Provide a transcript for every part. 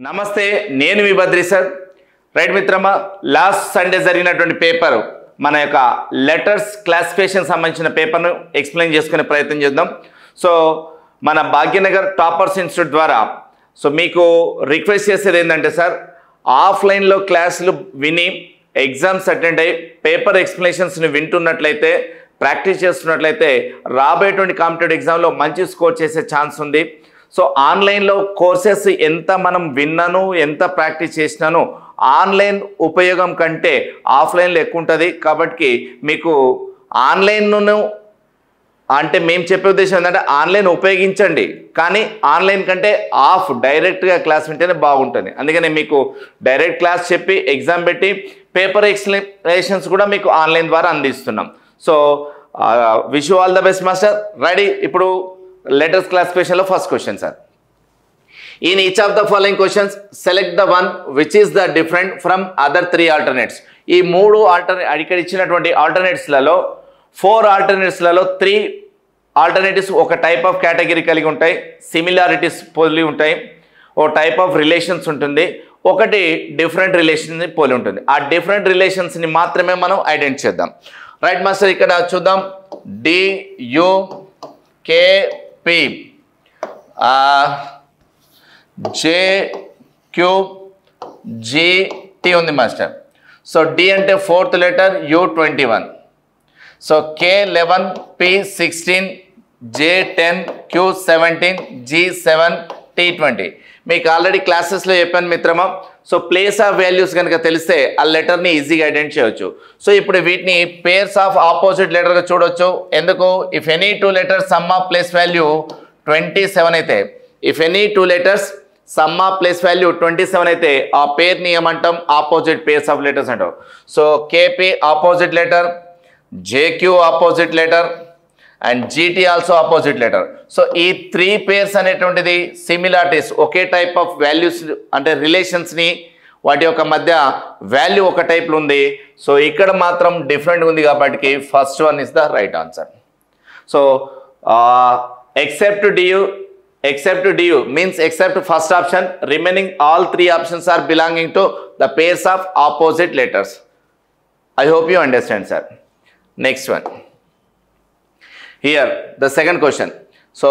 నమస్తే నేను మీ Badri sir right మిత్రమా లాస్ట్ సండే జరిగినటువంటి పేపర్ మన యొక్క లెటర్స్ క్లాసిఫికేషన్ సంబంధించిన పేపర్ను ఎక్స్ప్లెయిన్ చేసుకునే ప్రయత్నం చేద్దాం. సో మన భాగ్యనగర్ టాపర్స్ ఇన్స్టిట్యూట్ ద్వారా సో మీకు రిక్వెస్ట్ చేసేది ఏంటంటే సార్ ఆఫ్లైన్లో క్లాసులు విని ఎగ్జామ్స్ అటెండ్ అయ్యి పేపర్ ఎక్స్ప్లెనేషన్స్ని వింటున్నట్లయితే ప్రాక్టీస్ చేస్తున్నట్లయితే రాబోయేటువంటి కాంపిటేటివ్ ఎగ్జామ్లో మంచి స్కోర్ చేసే ఛాన్స్ ఉంది. సో ఆన్లైన్లో కోర్సెస్ ఎంత మనం విన్నాను ఎంత ప్రాక్టీస్ చేసినాను ఆన్లైన్ ఉపయోగం కంటే ఆఫ్లైన్లో ఎక్కువ ఉంటుంది. కాబట్టి మీకు ఆన్లైన్ను అంటే మేము చెప్పే ఉద్దేశం ఏంటంటే ఆన్లైన్ ఉపయోగించండి, కానీ ఆన్లైన్ కంటే ఆఫ్ డైరెక్ట్గా క్లాస్ వింటేనే బాగుంటుంది. అందుకని మీకు డైరెక్ట్ క్లాస్ చెప్పి ఎగ్జామ్ పెట్టి పేపర్ ఎక్స్ప్లెనేషన్స్ కూడా మీకు ఆన్లైన్ ద్వారా అందిస్తున్నాం. So wish you all the best master. Ready? ఇప్పుడు letters classification lo first question sir. In each of the following questions select the one which is the different from other three alternates. ఈ మూడు ఇక్కడ ఇచ్చినటువంటి alternates లలో 4 alternates లలో 3 alternatives ఒక type of category కలిగి ఉంటాయి, సిమిలారిటీస్ పోలి ఉంటాయి, ఓ టైప్ ఆఫ్ రిలేషన్స్ ఉంటుంది, ఒకటి డిఫరెంట్ రిలేషన్ పోలి ఉంటుంది. ఆ డిఫరెంట్ రిలేషన్స్ ని మాత్రమే మనం ఐడెంటిఫై చేద్దాం. రైట్ మాస్టర్, ఇక్కడ చూద్దాం DU KP JQ GT ఉంది మాస్టర్. సో D అంటే 4th letter, U21, so K11 P16 J10 Q17 G7 T20. మీకు ఆల్రెడీ క్లాసెస్లో చెప్పాను మిత్రమా. సో ప్లేస్ ఆఫ్ వాల్యూస్ కనుక తెలిస్తే ఆ లెటర్ని ఈజీగా ఐడెంటిఫై చేయవచ్చు. సో ఇప్పుడు వీటిని పేర్స్ ఆఫ్ ఆపోజిట్ లెటర్గా చూడవచ్చు. ఎందుకు? If any 2 letters some of place value 27 అయితే, if any 2 letters some of place value 27 అయితే ఆ పేర్ని ఏమంటాం? ఆపోజిట్ పేర్స్ ఆఫ్ లెటర్స్ అంటాం. So KP opposite letter, JQ opposite letter and GT also opposite letter. So ఈ 3 pairs అనేటువంటిది similarities, okay type of values అంటే రిలేషన్స్ని వాటి యొక్క మధ్య వాల్యూ ఒక టైప్లో ఉంది. సో ఇక్కడ మాత్రం డిఫరెంట్ ఉంది కాబట్టి first one is the right answer. So except DU means except first option, remaining all 3 options are belonging to the pairs of opposite letters. I hope you understand sir. Next one. Here the second question. So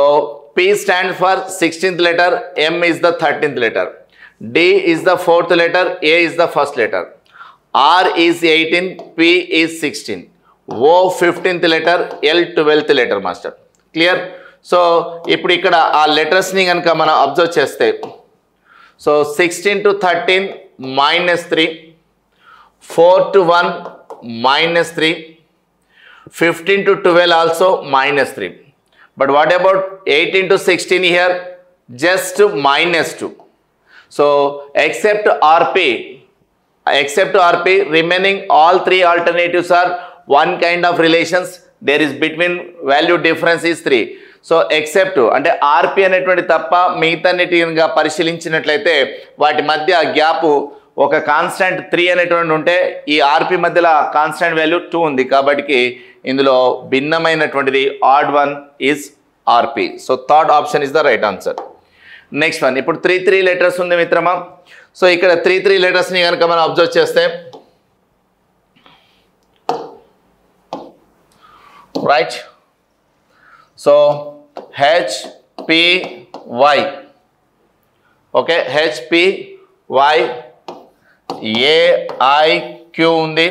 P stands for 16th letter, M is the 13th letter, D is the 4th letter, A is the first letter, R is 18, P is 16, O 15th letter, L 12th letter master. Clear? So ఇప్పుడు ఇక్కడ ఆ లెటర్స్ని కనుక మనం observe చేస్తే, so 16 to 13 -3, 4 to 1 -3, 15 to 12 also -3. But what about 18 to 16 here? Just -2. So except RP, remaining all 3 alternatives are one kind of relations. There is between value difference is 3. So except అంటే ఆర్పి అనేటువంటి తప్ప మిగతాన్నిటిగా పరిశీలించినట్లయితే వాటి మధ్య gap ఒక constant 3 అనేటువంటి ఉంటే ఈ ఆర్పి మధ్యలో కాన్స్టెంట్ వాల్యూ 2 ఉంది. కాబట్టి ఇందులో భిన్నమైనటువంటిది odd one is RP. So third option is the right answer. Next one. ఇప్పుడు 3 లెటర్స్ ఉంది మిత్రమా. సో ఇక్కడ 3 లెటర్స్ని కనుక మనం అబ్జర్వ్ చేస్తే, right, so HPY, okay, HPY, AIQ ఉంది,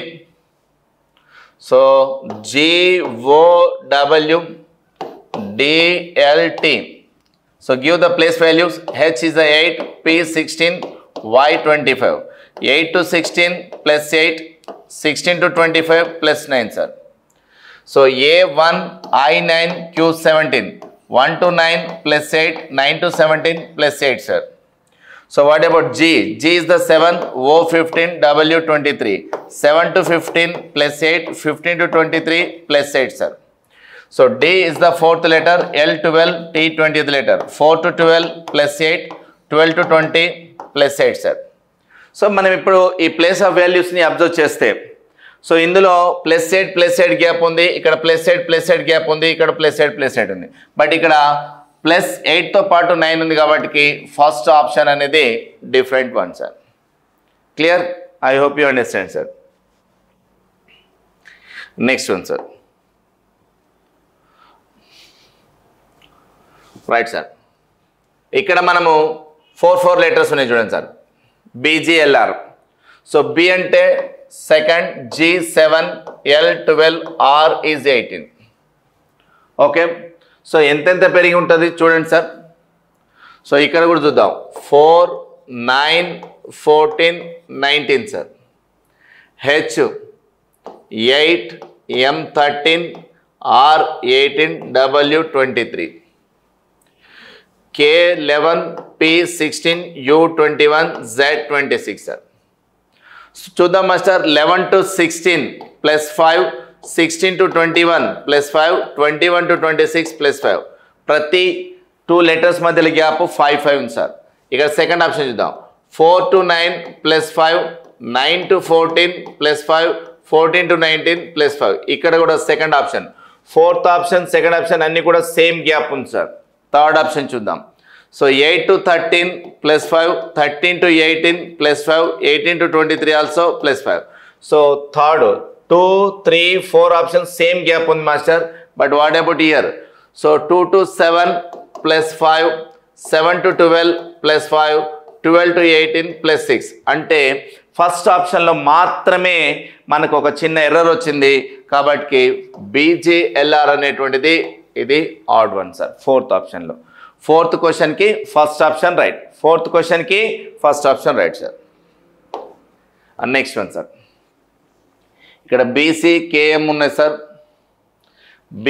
so GOW DLT. So give the place values. H is the 8, P 16, Y 25, 8 to 16 plus 8, 16 to 25 plus 9 sir. So A1 I9 Q17, 1 to 9 plus 8, 9 to 17 plus 8 sir. So what about G? G is the 7, O15 W23, 7 to 15 plus 8, 15 to 23 plus 8 sir. So D is the 4th letter, L12 T 20th letter, 4 to 12 plus 8, 12 to 20 plus 8 sir. So మనం ఇప్పుడు ఈ place of వాల్యూస్ని observe చేస్తే, so ఇందులో +8 gap ఉంది, ఇక్కడ +8 gap ఉంది, ఇక్కడ +8 ఉంది. బట్ ఇక్కడ ప్లస్ 8తో పాటు 9 ఉంది కాబట్టి ఫస్ట్ ఆప్షన్ అనేది different one sir. Clear? I hope you understand sir. Next one sir. Right sir. ఇక్కడ మనము 4 లెటర్స్ ఉన్నాయి చూడండి సార్. BGLR. సో B అంటే second, G 7, L 12, R is 18. Okay. So ఎంతెంత పెరిగి ఉంటుంది చూడండి సార్. సో ఇక్కడ కూడా చూద్దాం. 4, 9, 14, 19 sir. H 8, M 13, R 18, W 23. K 11, P 16, U 21, Z 26 sir. చూద్దాం master. 11 to 16 plus 5, 16 to 21 plus 5, 21 to 26 plus 5. ప్రతి 2 లెటర్స్ మధ్యలో గ్యాప్ 5 ఉంది సార్. ఇక్కడ సెకండ్ ఆప్షన్ చూద్దాం. 4 to 9 plus 5, 9 to 14 plus 5, 14 to 19 plus 5. ఇక్కడ కూడా second option. Fourth option, second option అన్నీ కూడా సేమ్ గ్యాప్ ఉంది సార్. థర్డ్ ఆప్షన్ చూద్దాం. So 8 to 13 plus 5, 13 to 18 plus 5, 18 to 23 also plus 5. So third 2, 3, 4 option same gap ఉంది master. But what about year? So 2 to 7 plus 5, 7 to 12 plus 5, 12 to 18 plus 6. అంటే first ఆప్షన్లో మాత్రమే మనకు ఒక చిన్న error వచ్చింది కాబట్టి BGLR అనేటువంటిది ఇది ఆడ్ వన్ సార్. ఫోర్త్ ఆప్షన్లో. ఫోర్త్ క్వశ్చన్కి ఫస్ట్ ఆప్షన్ రైట్. ఫోర్త్ క్వశ్చన్కి first option right sir. Next one sir. ఇక్కడ BC KM ఉన్నాయి sir. B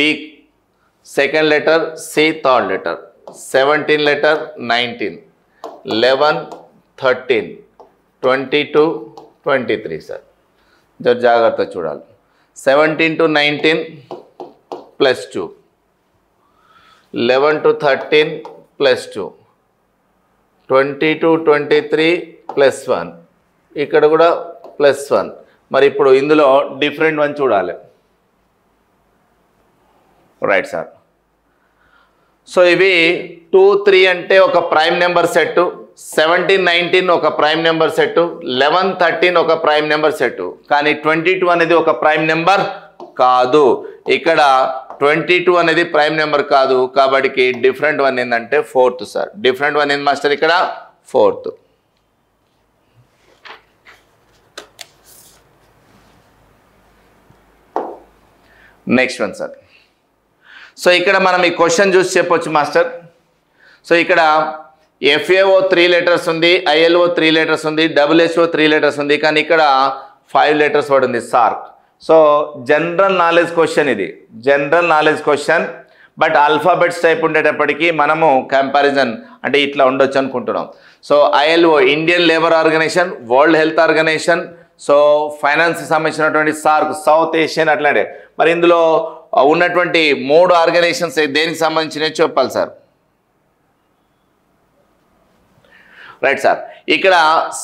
second letter, C third letter, 17 letter, 19, 11, 13, 22, 23 sir. జర జాగ్రత్త చూడాలి. 17 to 19 plus 2, 11 to 13 plus 2, 20 to 23 plus 1. ఇక్కడ కూడా ప్లస్ 1. మరి ఇప్పుడు ఇందులో డిఫరెంట్ వన్ చూడాలి. Right sir. సో ఇవి 2, 3 అంటే ఒక ప్రైమ్ నెంబర్ సెట్, 17, 19 ఒక ప్రైమ్ నెంబర్ సెట్, 11, 13 ఒక ప్రైమ్ నెంబర్ సెట్. కానీ 22 అనేది ఒక ప్రైమ్ నెంబర్ కాదు. ఇక్కడ 22 అనేది ప్రైమ్ నెంబర్ కాదు కాబట్టి డిఫరెంట్ వన్ ఏంటంటే ఫోర్త్ సార్. డిఫరెంట్ వన్ ఏంది మాస్టర్? ఇక్కడ fourth. Next one sir. So ఇక్కడ మనం ఈ క్వశ్చన్ చూసి చెప్పొచ్చు మాస్టర్. సో ఇక్కడ FAO 3 లెటర్స్ ఉంది, ILO 3 లెటర్స్ ఉంది, WHO 3 లెటర్స్ ఉంది. కానీ ఇక్కడ 5 లెటర్స్ పడుతుంది SAARC. So general knowledge question ఇది. General knowledge question. But alphabets type ఉండేటప్పటికీ మనము కంపారిజన్ అంటే ఇట్లా ఉండొచ్చు అనుకుంటున్నాం. So ILO Indian labour organization, world health organisation, so finance సంబంధించినటువంటి సార్క్ సౌత్ ఏషియన్ అట్లాంటి. మరి ఇందులో ఉన్నటువంటి 3 ఆర్గనైజేషన్స్ దేనికి సంబంధించినవి చెప్పాలి సార్. Right sir. ఇక్కడ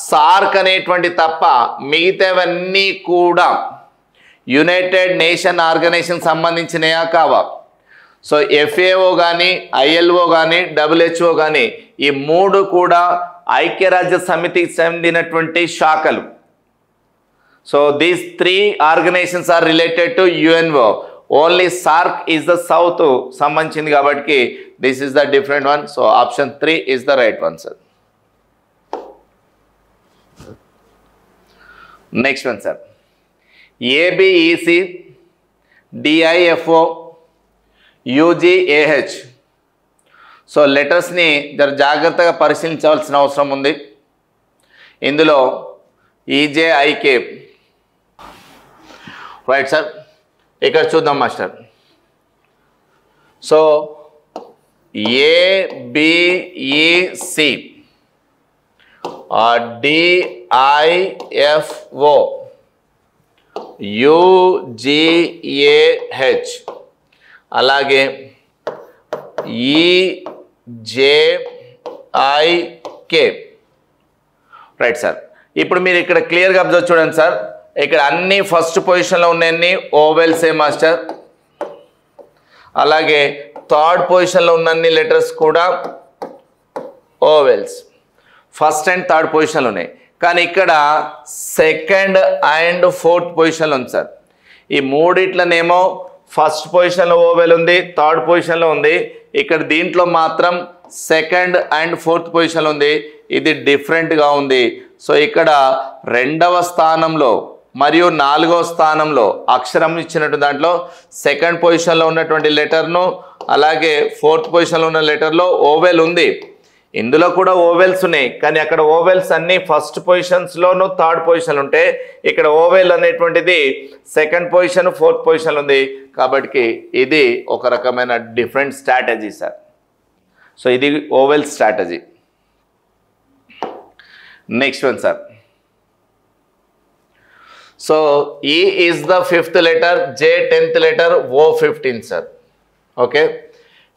సార్క్ అనేటువంటి తప్ప మిగతావన్నీ కూడా యునైటెడ్ నేషన్ ఆర్గనైజేషన్ సంబంధించినయా కావా? సో FAO కానీ, ILO కానీ, WHO కానీ ఈ 3 కూడా ఐక్యరాజ్య సమితికి చెందినటువంటి శాఖలు. So these 3 organizations are related to UNO. Only SAARC is the south సంబంధించింది కాబట్టి this is the different one. So option 3 is the right one sir. Next one sir. ABEC, DIFO, UGAH. So లెటర్స్ని జర జాగ్రత్తగా పరిశీలించవలసిన అవసరం ఉంది. ఇందులో EJIK. Right sir. ఇక్కడ చూద్దాం master. So ABEC, DIFO, UGAH, అలాగే EJIK. Right sir. ఇప్పుడు మీరు ఇక్కడ క్లియర్గా అబ్జర్వ్ చూడండి సార్. ఇక్కడ అన్ని ఫస్ట్ పొజిషన్లో ఉన్నాయన్ని ఓవెల్సే మాస్టర్. అలాగే థర్డ్ పొజిషన్లో ఉన్నన్ని లెటర్స్ కూడా ఓవెల్స్. ఫస్ట్ అండ్ థర్డ్ పొజిషన్లో ఉన్నాయి, కానీ ఇక్కడ సెకండ్ అండ్ ఫోర్త్ పొజిషన్లో ఉంది సార్. ఈ మూడిట్లనేమో ఫస్ట్ పొజిషన్లో ఓవెల్ ఉంది, థర్డ్ పొజిషన్లో ఉంది. ఇక్కడ దీంట్లో మాత్రం సెకండ్ అండ్ ఫోర్త్ పొజిషన్లో ఉంది. ఇది డిఫరెంట్గా ఉంది. సో ఇక్కడ రెండవ స్థానంలో మరియు నాలుగవ స్థానంలో అక్షరం ఇచ్చినట్టు దాంట్లో సెకండ్ పొజిషన్లో ఉన్నటువంటి లెటర్ను, అలాగే ఫోర్త్ పొజిషన్లో ఉన్న లెటర్లో ఓవెల్ ఉంది. ఇందులో కూడా ఓవెల్స్ ఉన్నాయి, కానీ అక్కడ ఓవెల్స్ అన్ని ఫస్ట్ పొజిషన్స్లోనూ థర్డ్ పొజిషన్ ఉంటే ఇక్కడ ఓవెల్ అనేటువంటిది సెకండ్ పొజిషన్ ఫోర్త్ పొజిషన్ ఉంది. కాబట్టి ఇది ఒక రకమైన డిఫరెంట్ స్ట్రాటజీ సార్. సో ఇది oval strategy. Next one sir. So E is the 5th letter, J 10th letter, O 15 sir. Okay,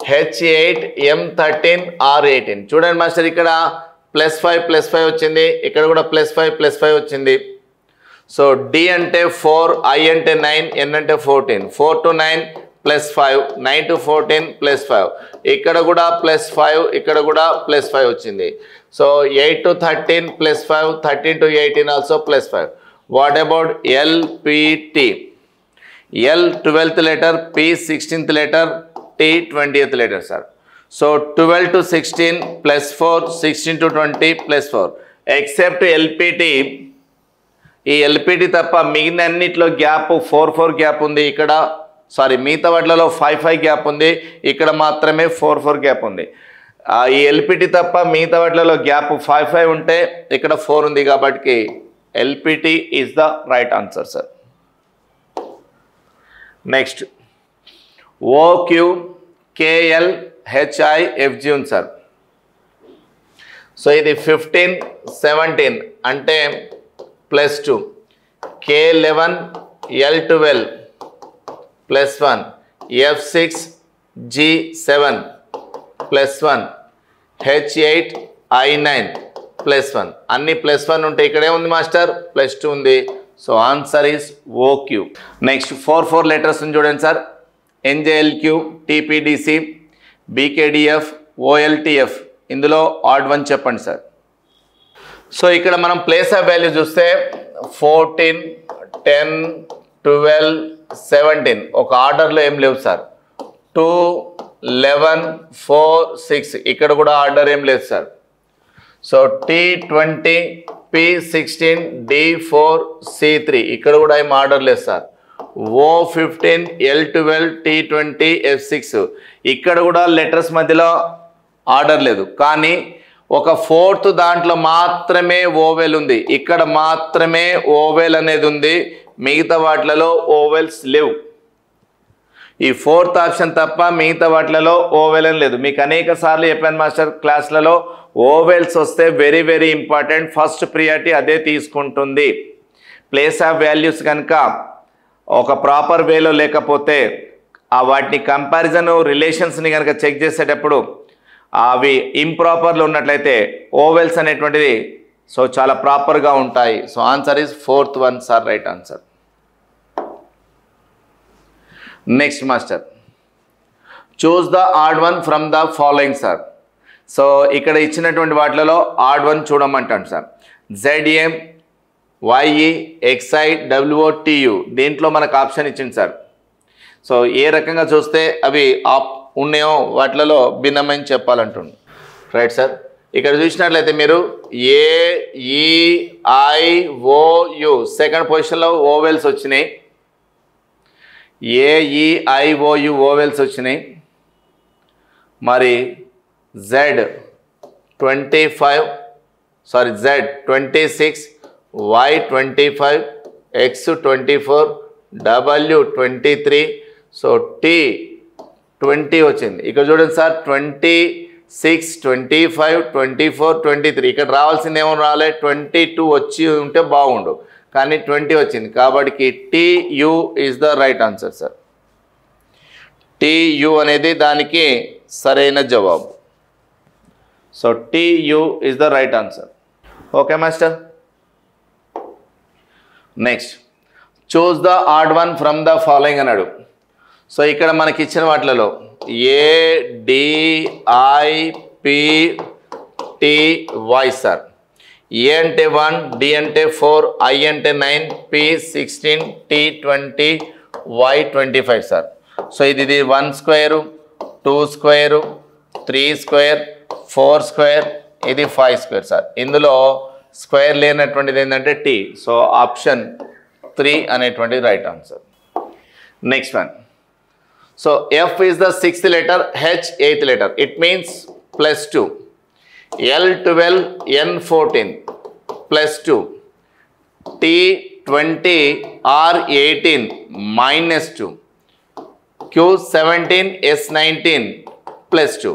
H8, M13, R18. చూడండి మాస్టర్, ఇక్కడ +5 వచ్చింది, ఇక్కడ కూడా +5 వచ్చింది. సో D అంటే 4, I అంటే 9, N అంటే 14. 4 to 9 +5, 9 to 14 +5. ఇక్కడ కూడా +5, ఇక్కడ కూడా +5 వచ్చింది. So 8 to 13 +5, 13 to 18 also +5. What about LPT? L 12th letter, P 16th letter, T 20th letter sir. So 12 to 16 +4, 16 to 20 +4. Except LPT, ఈ LPT తప్ప మిగిలిన అన్నిట్లో గ్యాప్ 4 గ్యాప్ ఉంది. ఇక్కడ మిగతా వాటిలలో 5 గ్యాప్ ఉంది, ఇక్కడ మాత్రమే 4 గ్యాప్ ఉంది. ఈ LPT తప్ప మిగతా వాటిలలో గ్యాప్ 5 ఉంటే ఇక్కడ 4 ఉంది. కాబట్టి LPT is the right answer sir. Next OQ, KL, HI, FG ఉంది సార్. సో ఇది 15, 17 అంటే +2, K11, L12 +1, F6, G7 +1, H8, I9 +1. అన్ని +1 ఉంటే ఇక్కడే ఉంది మాస్టర్, +2 ఉంది. So answer is OQ. Next 4 letters ఉంది చూడండి sir. NJLQ, TPDC, BKDF, OLTF. ఇందులో ఆడ్ 1 చెప్పండి సార్. సో ఇక్కడ మనం ప్లేస్ ఆఫ్ వాల్యూ చూస్తే 14, 10, 12, 17 ఒక ఆర్డర్లో ఏం లేవు సార్. 2, 11, 4, 6 ఇక్కడ కూడా ఆర్డర్ ఏం లేదు sir. So T20, P16, D4, C3 ఇక్కడ కూడా ఏం ఆర్డర్ లేదు sir. O15, L12, T20, F6 ఇక్కడ కూడా లెటర్స్ మధ్యలో ఆర్డర్ లేదు, కానీ ఒక 4th దాంట్లో మాత్రమే ఓవెల్ ఉంది. ఇక్కడ మాత్రమే ఓవెల్ అనేది ఉంది, మిగతా వాటిలలో ఓవెల్స్ లేవు. ఈ 4th ఆప్షన్ తప్ప మిగతా వాటిలలో ఓవెల్ అని లేదు. మీకు అనేక సార్లు చెప్పాను మాస్టర్ క్లాస్లలో, ఓవెల్స్ వస్తే very very important, first priority అదే తీసుకుంటుంది. ప్లేస్ ఆఫ్ వాల్యూస్ కనుక ఒక ప్రాపర్ వేలో లేకపోతే వాటిని కంపారిజన్ రిలేషన్స్ని కనుక చెక్ చేసేటప్పుడు అవి ఇంప్రాపర్లో ఉన్నట్లయితే ఓవెల్స్ అనేటువంటిది సో చాలా ప్రాపర్గా ఉంటాయి. So answer is 4th one sir, right answer. Next master, choose the odd one from the following sir. So ఇక్కడ ఇచ్చినటువంటి వాటిలలో ఆడ్ 1 చూడమంటాను సార్. ZM, YE, XI, WOTU దీంట్లో మనకు ఆప్షన్ ఇచ్చింది సార్. సో ఏ రకంగా చూస్తే అవి ఉన్నాయో వాటిలలో భిన్నమని చెప్పాలంటుంది, రైట్ సార్. ఇక్కడ చూసినట్లయితే మీరు AEIOU సెకండ్ పొజిషన్లో ఓవెల్స్ వచ్చినాయి. AEIOU ఓవెల్స్ వచ్చినాయి. మరి Z26, Y25, X24, W23, so T20 వచ్చింది. ఇక్కడ చూడండి సార్, 26, 25, 24, 23 ఇక్కడ రావాల్సింది ఏమో రాలే, 22 వచ్చి ఉంటే బాగుండు, కానీ 20 వచ్చింది. కాబట్టి TU is the right answer sir. TU అనేది దానికి సరైన జవాబు. So TU is the right answer. Okay master. Next, choose the odd one from the following అన్నాడు. సో ఇక్కడ మనకి ఇచ్చిన వాటిలలో ADIPTY సార్. A అంటే 1, D అంటే 4, I అంటే 9, P 16, T 20, Y 25 sir. So ఇది 1 స్క్వేర్, 2 స్క్వేర్, 3 స్క్వేర్, 4 స్క్వేర్, ఇది 5 స్క్వేర్ సార్. ఇందులో స్క్వేర్ లేనటువంటిది ఏంటంటే T. సో ఆప్షన్ 3 అనేటువంటిది right answer. Next one. So F is the 6th letter, H 8th letter. It means +2. L12, N14 +2. T20, R18 -2. Q17, S19 +2.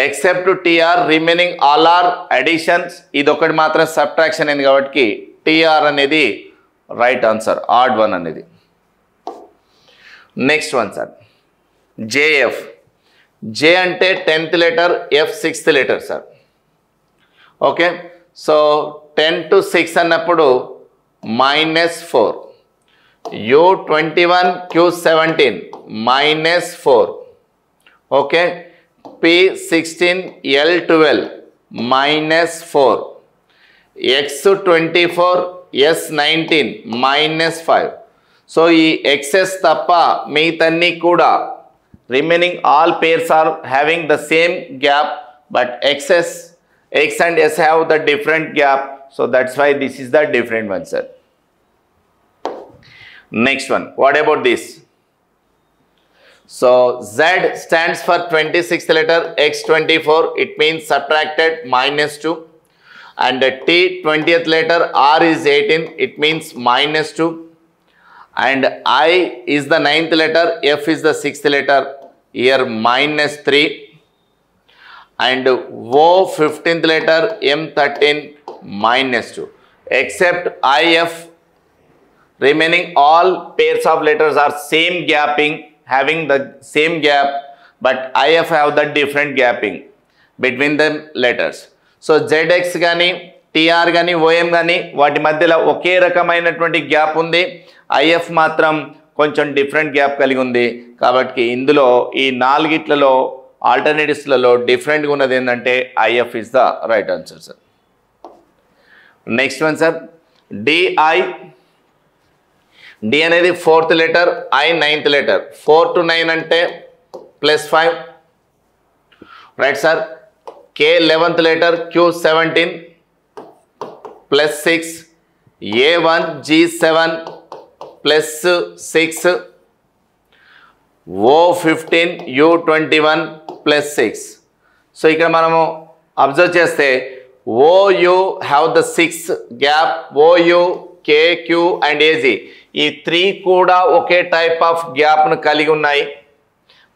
Except TR, remaining all are additions. ఇది ఒకటి మాత్రం subtraction అయింది కాబట్టి TR అనేది right answer, odd one అనేది. Next one sir, JF. J అంటే 10th letter, F 6th letter sir. Okay, so 10 to 6 అన్నప్పుడు -4. U21, Q17 -4. Okay, P16, L12 -4. X24, S19 -5. So ఈ ఎక్సెస్ తప్ప మిగతాన్ని కూడా remaining all pairs are having the same gap, but excess X and S have the different gap, so that's why this is the different one, sir. Next one, what about this? So Z stands for 26th letter, X24, it means subtracted -2, and T 20th letter, R is 18, it means -2, and I is the 9th letter, F is the 6th letter, here -3. And O 15th letter, M13 -2. Except IF, remaining all pairs of letters are same gapping, having the same gap, but IF have the different gapping between the letters. So ZX గాని TR గాని OM గాని వాటి మధ్యలో ఒకే రకమైనటువంటి gap ఉంది, IF మాత్రం కొంచెం different gap కలిగి ఉంది. కాబట్టి ఇందులో ఈ నాలుగిట్లలో ఆల్టర్నేటివ్స్లలో డిఫరెంట్గా ఉన్నది ఏంటంటే IF is the right answer sir. Next one sir, DI. D అనేది 4th letter, I 9th letter. 4 to 9 అంటే +5 right sir. K 11th letter, Q17 +6. A1, G7 +6. O15, U21 +6. So ఇక్కడ మనము అబ్జర్వ్ చేస్తే OU have the 6 gap, OU, KQ and AG ఈ 3 కూడా ఒకే type of గ్యాప్ను కలిగి ఉన్నాయి.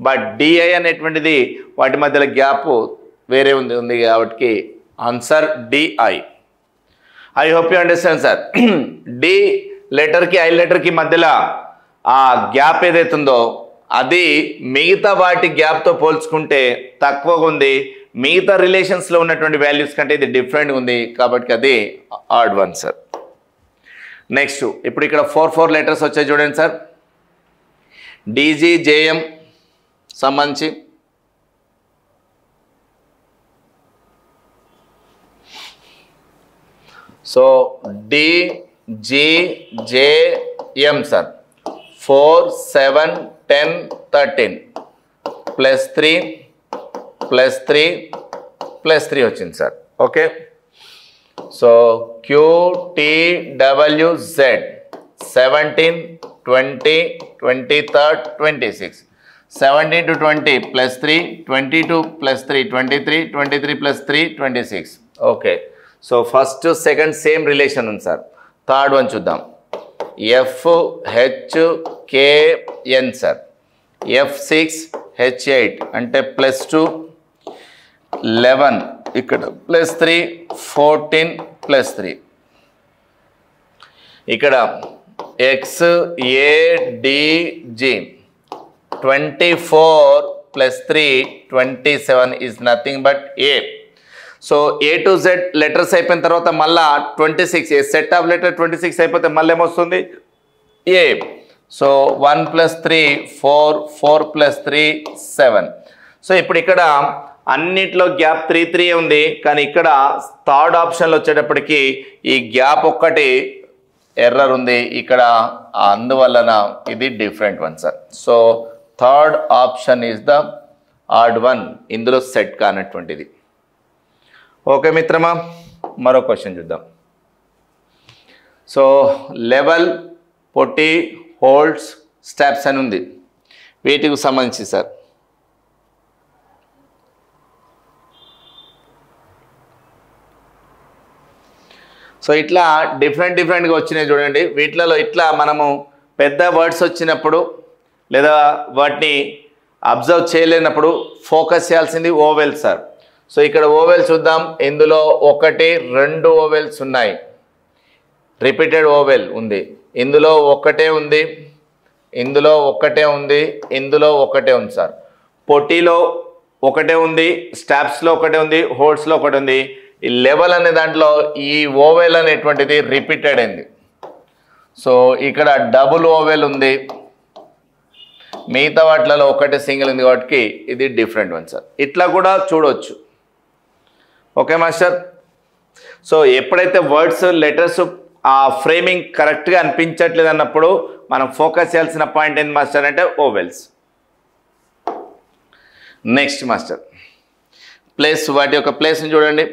But DI అనేటువంటిది వాటి మధ్యలో గ్యాప్ వేరే ఉంది కాబట్టి answer DI. I hope you understand sir. D లెటర్కి I లెటర్కి మధ్యలో ఆ గ్యాప్ ఏదైతుందో అది మిగతా వాటి గ్యాప్తో పోల్చుకుంటే తక్కువగా ఉంది, మిగతా రిలేషన్స్లో ఉన్నటువంటి వాల్యూస్ కంటే ఇది డిఫరెంట్గా ఉంది కాబట్టి అది ఆడ్ వన్ సార్. నెక్స్ట్, ఇప్పుడు ఇక్కడ 4 లెటర్స్ వచ్చాయి చూడండి సార్. DG, JM సంబంధించి సో DGJM సార్. 4, 7, 10, 13 +3 +3 +3 వచ్చింది sir. Okay, so QTWZ 17, 20, 23rd, 26. 17 to 20 +3, 22 +3, 23, 23 +3, 26. Okay, so first second same relation ఉంది సార్. థర్డ్ వన్ చూద్దాం. FHKN sir. F6, H8 అంటే +2, 11 ఇక్కడ +3, 14 +3. ఇక్కడ XADG 24 +3, 27 is nothing but A. So A to Z letters అయిపోయిన తర్వాత మళ్ళా 26 set of letter 26 అయిపోతే మళ్ళీ ఏమొస్తుంది A. సో 1 + 3 4, 4 + 3 7. సో ఇప్పుడు ఇక్కడ అన్నిట్లో గ్యాప్ 3 3 ఉంది, కానీ ఇక్కడ థర్డ్ ఆప్షన్లో వచ్చేటప్పటికి ఈ గ్యాప్ ఒక్కటి ఎర్రర్ ఉంది ఇక్కడ, అందువలన ఇది different one sir. So third option is the odd one, ఇందులో సెట్ కానటువంటిది. ఓకే మిత్రమా, మరో క్వశ్చన్ చూద్దాం. సో లెవెల్, పొట్టి, హోల్డ్స్, స్టెప్స్ అని ఉంది, వీటికి సంబంధించి సార్ సో ఇట్లా డిఫరెంట్గా వచ్చినాయి చూడండి. వీటిలలో ఇట్లా మనము పెద్ద వర్డ్స్ వచ్చినప్పుడు లేదా వాటిని అబ్జర్వ్ చేయలేనప్పుడు ఫోకస్ చేయాల్సింది ఓవెల్స్ సార్. సో ఇక్కడ ఓవెల్స్ చూద్దాం. ఇందులో 1 2 ఓవెల్స్ ఉన్నాయి, రిపీటెడ్ ఓవెల్ ఉంది, ఇందులో ఒకటే ఉంది, ఇందులో ఒకటే ఉంది, ఇందులో ఒకటే ఉంది సార్. పొట్టిలో ఒకటే ఉంది, స్టాప్స్లో ఒకటే ఉంది, హోల్డ్స్లో ఒకటి ఉంది. ఈ లెవెల్ అనే దాంట్లో ఈ ఓవెల్ అనేటువంటిది రిపీటెడ్ అయింది. సో ఇక్కడ డబుల్ ఓవెల్ ఉంది, మిగతా వాటిలలో ఒకటే సింగిల్ ఉంది, కాబట్టి ఇది డిఫరెంట్ వన్ సార్. ఇట్లా కూడా చూడవచ్చు. Okay master. సో ఎప్పుడైతే వర్డ్స్, లెటర్స్ ఆ ఫ్రేమింగ్ కరెక్ట్గా అనిపించట్లేదు అన్నప్పుడు మనం ఫోకస్ చేయాల్సిన పాయింట్ ఏంటి మాస్టర్ అంటే ఓవెల్స్. నెక్స్ట్ మాస్టర్ ప్లేస్, వాటి యొక్క ప్లేస్ని చూడండి.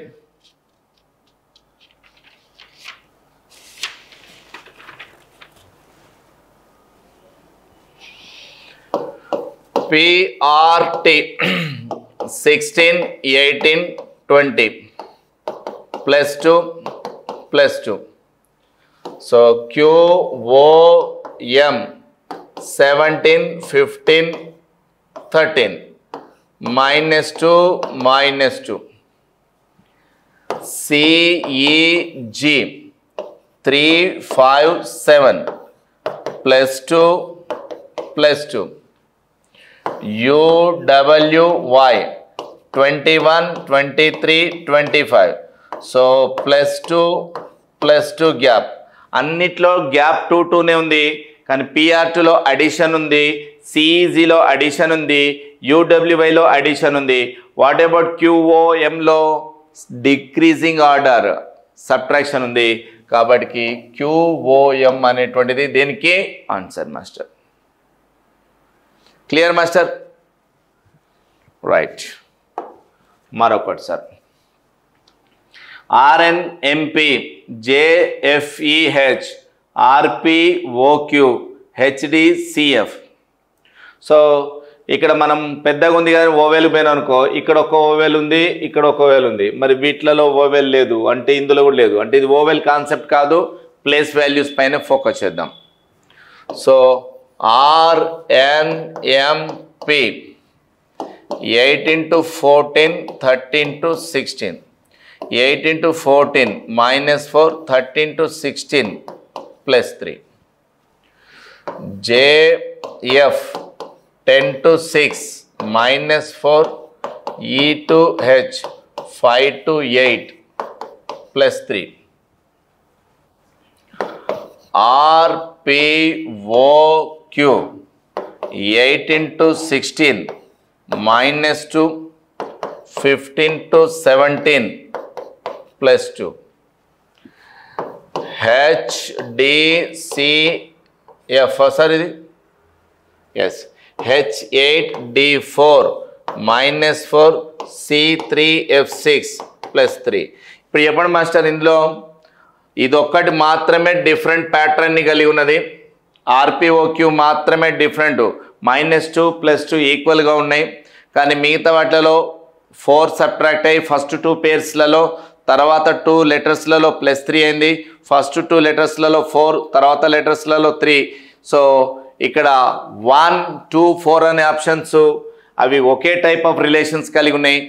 PRT 16 18 20 +2 +2. So QOM 17 15 13 -2 -2. CEG 3 5 7 +2 +2. UWY 21 23 25. So +2 gap. అన్నిట్లో గ్యాప్ 2 2నే ఉంది, కానీ PR2లో అడిషన్ ఉంది, CEGలో అడిషన్ ఉంది, UWYలో అడిషన్ ఉంది. వాట్ అబౌట్ QOMలో డిక్రీజింగ్ ఆర్డర్ సబ్ట్రాక్షన్ ఉంది, కాబట్టి QOM అనేటువంటిది దీనికి answer master. Clear master? Right. మరొకటి sir, RNMP JFEH RPOQ HDCF. So ఇక్కడ మనం పెద్దగా ఉంది కానీ ఓవెల్ పోయినా అనుకో, ఇక్కడ ఒక ఓవెల్ ఉంది, ఇక్కడ ఒక ఓవెల్ ఉంది, మరి వీటిలలో ఓవెల్ లేదు అంటే ఇందులో కూడా లేదు అంటే ఇది ఓవెల్ కాన్సెప్ట్ కాదు. ప్లేస్ వాల్యూస్ పైన ఫోకస్ చేద్దాం. So RNMP 8 into 14 13 to 16, 8 into 14 -4 13 to 16 +3. JF 10 to 6 -4 E to H 5 to 8 +3. RPOQ 8 into 16 -2 15 to 17 +2. HDCF sir ఇది, ఎస్, H8D4 -4 C3F6 +3. ఇప్పుడు చెప్పండి మాస్టర్, ఇందులో ఇదొక్కటి మాత్రమే డిఫరెంట్ ప్యాటర్న్ని కలిగి ఉన్నది. RPOQ మాత్రమే డిఫరెంట్, -2 +2 ఈక్వల్గా ఉన్నాయి. కానీ మిగతా వాటిలలో 4 సబ్ట్రాక్ట్ అయ్యి ఫస్ట్ 2 పేర్స్లలో, తర్వాత 2 లెటర్స్లలో +3 అయింది. ఫస్ట్ 2 లెటర్స్లలో 4, తర్వాత లెటర్స్లలో 3. సో ఇక్కడ 1 2 4 అనే ఆప్షన్స్ అవి ఒకే టైప్ ఆఫ్ రిలేషన్స్ కలిగి ఉన్నాయి.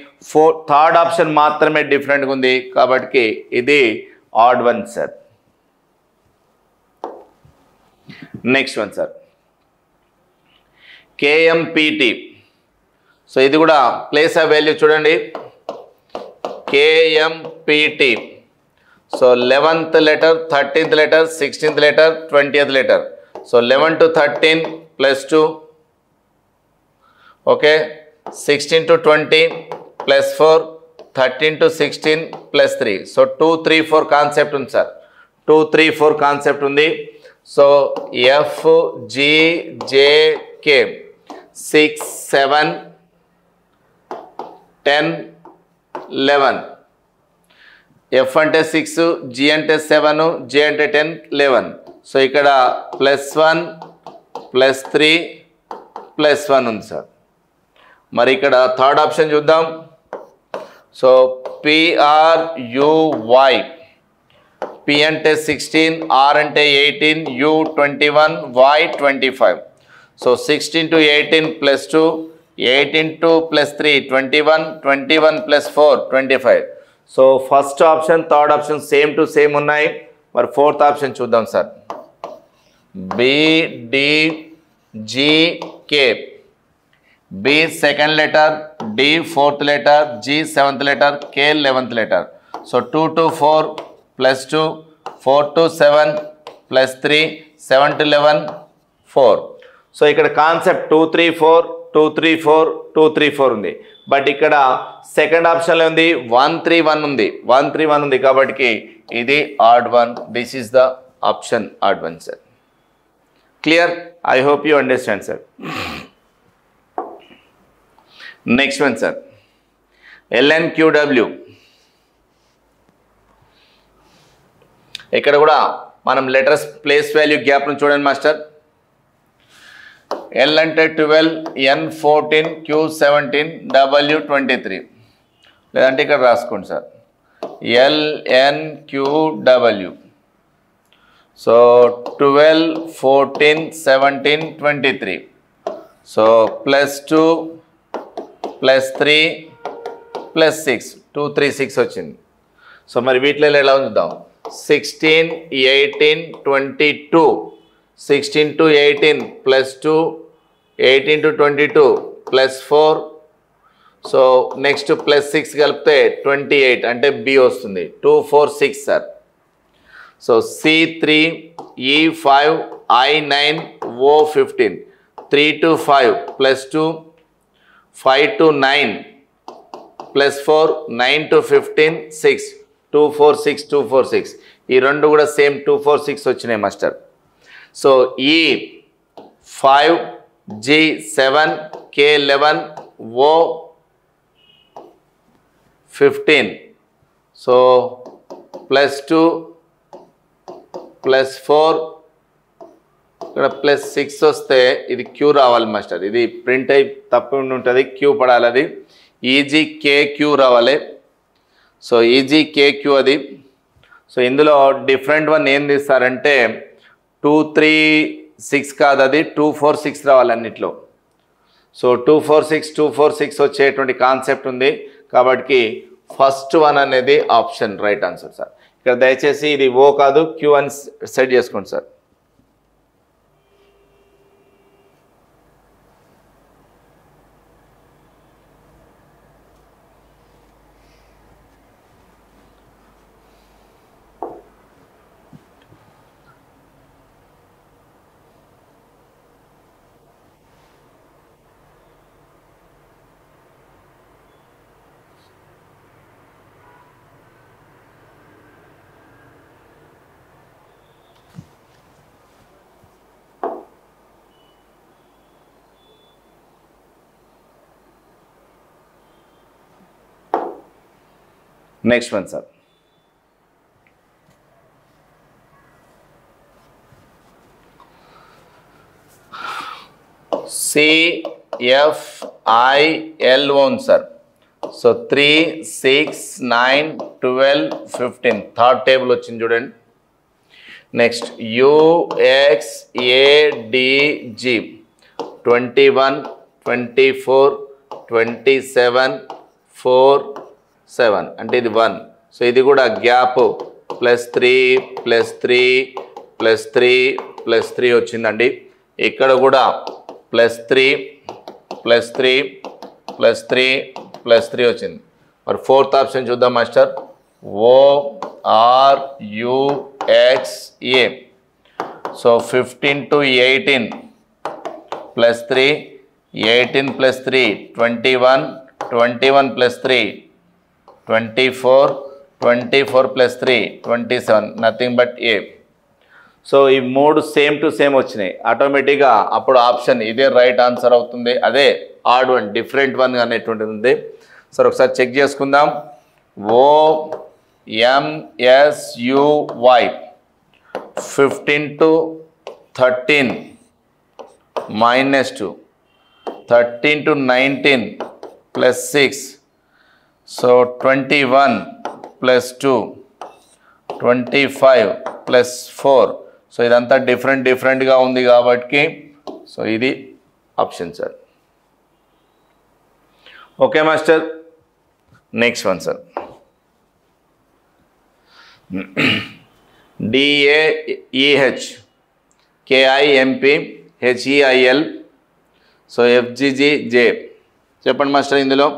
థర్డ్ ఆప్షన్ మాత్రమే డిఫరెంట్గా ఉంది, కాబట్టి ఇది odd one sir. Next one sir, KMPT. So ఇది కూడా ప్లేస్ ఆఫ్ వాల్యూ చూడండి. KMPT. So 11th letter, 13th letter, 16th letter, 20th letter. So 11 to 13 +2. Okay, 16 to 20 plus 4, 13 to 16 plus 3. So 2, 3, 4 concept ఉంది sir. 2, 3, 4 concept ఉంది. So F, G, J, K 6, 7, 10, 11. F అంటే 6, G అంటే 7, J అంటే 10, 11. So ఇక్కడ +1, +3, +1 ఉంది sir. మరి ఇక్కడ third option చూద్దాం. సో PRUY, P అంటే 16, R అంటే 18, U 21, Y 25. So 16 to 18 + 2, 18 to +3 21, 21 + 4 25. So first option third option same to same ఉన్నాయి. మరి ఫోర్త్ ఆప్షన్ చూద్దాం sir. BDGK, B second letter, D fourth letter, G seventh letter, K 11th letter. So 2 to 4 + 2, 4 to 7 + 3, 7 to 11, 4. So ఇక్కడ concept 2, 3, 4, 2, 3, 4, 2, 3, 4 ఉంది. But ఇక్కడ second ఆప్షన్లో ఉంది 1, 3, 1 ఉంది. 1, 3, 1 ఉంది కాబట్టి ఇది odd one. This is the option odd one sir. Clear? I hope you understand sir. Next one sir, LNQW. ఇక్కడ కూడా మనం లెటర్స్ ప్లేస్ వాల్యూ గ్యాప్ను చూడండి మాస్టర్. L అంటే 12, N 14, Q 17, W 23. లేదంటే ఇక్కడ రాసుకోండి సార్, LNQW. సో 12, 14, 17, 23. సో +2, +3, +6, 2, 3, 6 వచ్చింది. So మరి వీటిలో ఎలా ఉంచుదాం? 16, 18, 22. 16 to 18 +2, 18 to 22 +4. సో నెక్స్ట్ +6 కలిపితే 28 అంటే B వస్తుంది. 2, 4, 6 sir. So C3, E5, I9, O15. 3 to 5 +2, 5 to 9 +4, 9 to 15, 6. 2, 4, 6, 2, 4, 6. ఈ రెండు కూడా సేమ్ 2, 4, 6 వచ్చినాయి master. So E5, G7, K11, O15. So +2, +4, ఇక్కడ +6 వస్తే ఇది Q రావాలి మాస్టర్. ఇది ప్రింట్ అయి తప్పు ఉంటుంది, Q పడాలి. అది EGKQ రావాలి. సో EGKQ అది. సో ఇందులో డిఫరెంట్ వన్ ఏం తీస్తారంటే 2, 3, 6 కాదు, అది 2, 4, 6 రావాలి అన్నిట్లో. సో 2, 4, 6, 2, 4, 6 వచ్చేటువంటి కాన్సెప్ట్ ఉంది కాబట్టి ఫస్ట్ వన్ అనేది ఆప్షన్ రైట్ ఆన్సర్ సార్. ఇక్కడ దయచేసి ఇది O కాదు, Q అని సెట్ చేసుకోండి sir. Next one sir, CFIL ఉంది సార్. సో 3, 6, 9, 12, 15 థర్డ్ టేబుల్ వచ్చింది చూడండి. నెక్స్ట్ UXADG 21, 24, 27, 4, 7 అంటే ఇది 1. సో ఇది కూడా గ్యాప్ +3, +3, +3, +3 వచ్చిందండి. ఇక్కడ కూడా +3, +3, +3, +3 వచ్చింది. మరి ఫోర్త్ ఆప్షన్ చూద్దాం master. ORUXA. So 15 to 18 +3, 18 plus 3, 21, 21 plus 3, 24, 24 plus 3, 27, nothing but A. So ఈ మూడు సేమ్ టు సేమ్ వచ్చినాయి, ఆటోమేటిక్గా అప్పుడు ఆప్షన్ ఇదే రైట్ ఆన్సర్ అవుతుంది. అదే ఆడ్ వన్, డిఫరెంట్ వన్ అనేటువంటిది ఉంది. సరే ఒకసారి చెక్ చేసుకుందాం. OMSUY 15 to 13 minus 2, 13 to 19 plus 6, so 21 plus 2, 25 plus 4. So ఇదంతా డిఫరెంట్గా ఉంది కాబట్టి సో ఇది option sir. Okay master, next one sir. DAEH KIMP HEIL so FGGJ చెప్పండి మాస్టర్ ఇందులో.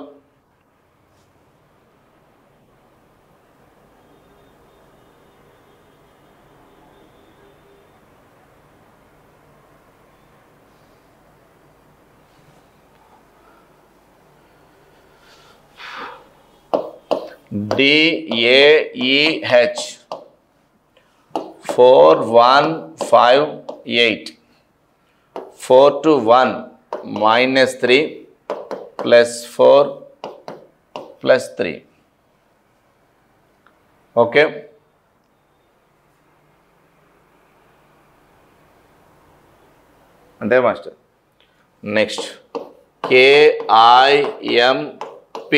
DAEH 4158, 4 to 1 minus 3 plus 4 plus 3. Okay, అంతే master. Next KIMP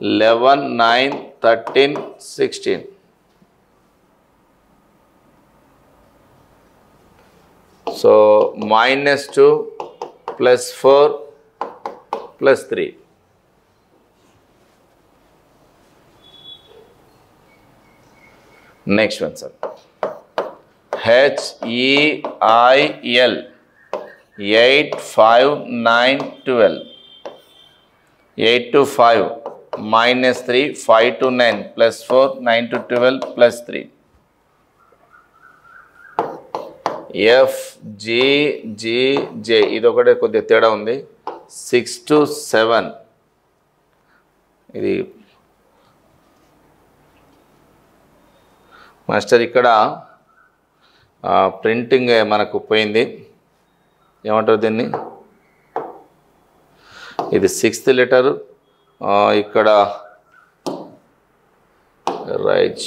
11, 9, 13, 16. So minus 2 plus 4 plus 3. Next one sir. HEIL 8, 5, 9, 12. 8 to 5 minus 3, 5 to 9 plus 4, 9 to 12 plus 3. FGGJ ఇది ఒకటే కొద్దిగా తేడా ఉంది. 6 to 7 ఇది master ఇక్కడ ప్రింటింగ్ మనకు పోయింది, ఏమంటారు దీన్ని, ఇది 6th లెటర్ ఇక్కడ రైట్.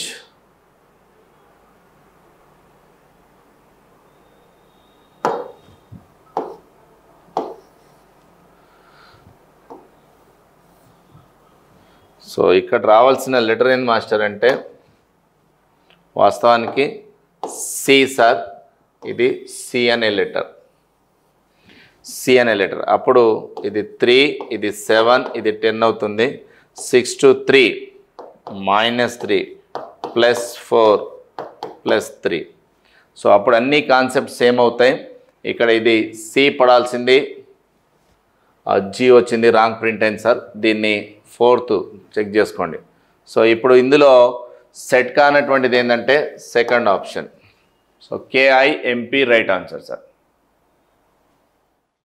సో ఇక్కడ రావాల్సిన లెటర్ ఏంది మాస్టర్ అంటే వాస్తవానికి సి సార్. ఇది సి అనే లెటర్, సి అనే లెటర్. అప్పుడు ఇది 3, ఇది 7, ఇది 10 అవుతుంది. 6 to 3 minus 3 plus 4 plus 3. So అప్పుడు అన్ని కాన్సెప్ట్స్ సేమ్ అవుతాయి. ఇక్కడ ఇది సి పడాల్సింది, జీ వచ్చింది, రాంగ్ ప్రింట్ అయింది సార్. దీన్ని 4th చెక్ చేసుకోండి. సో ఇప్పుడు ఇందులో సెట్ కానటువంటిది ఏంటంటే second option. So KIMP right answer sir.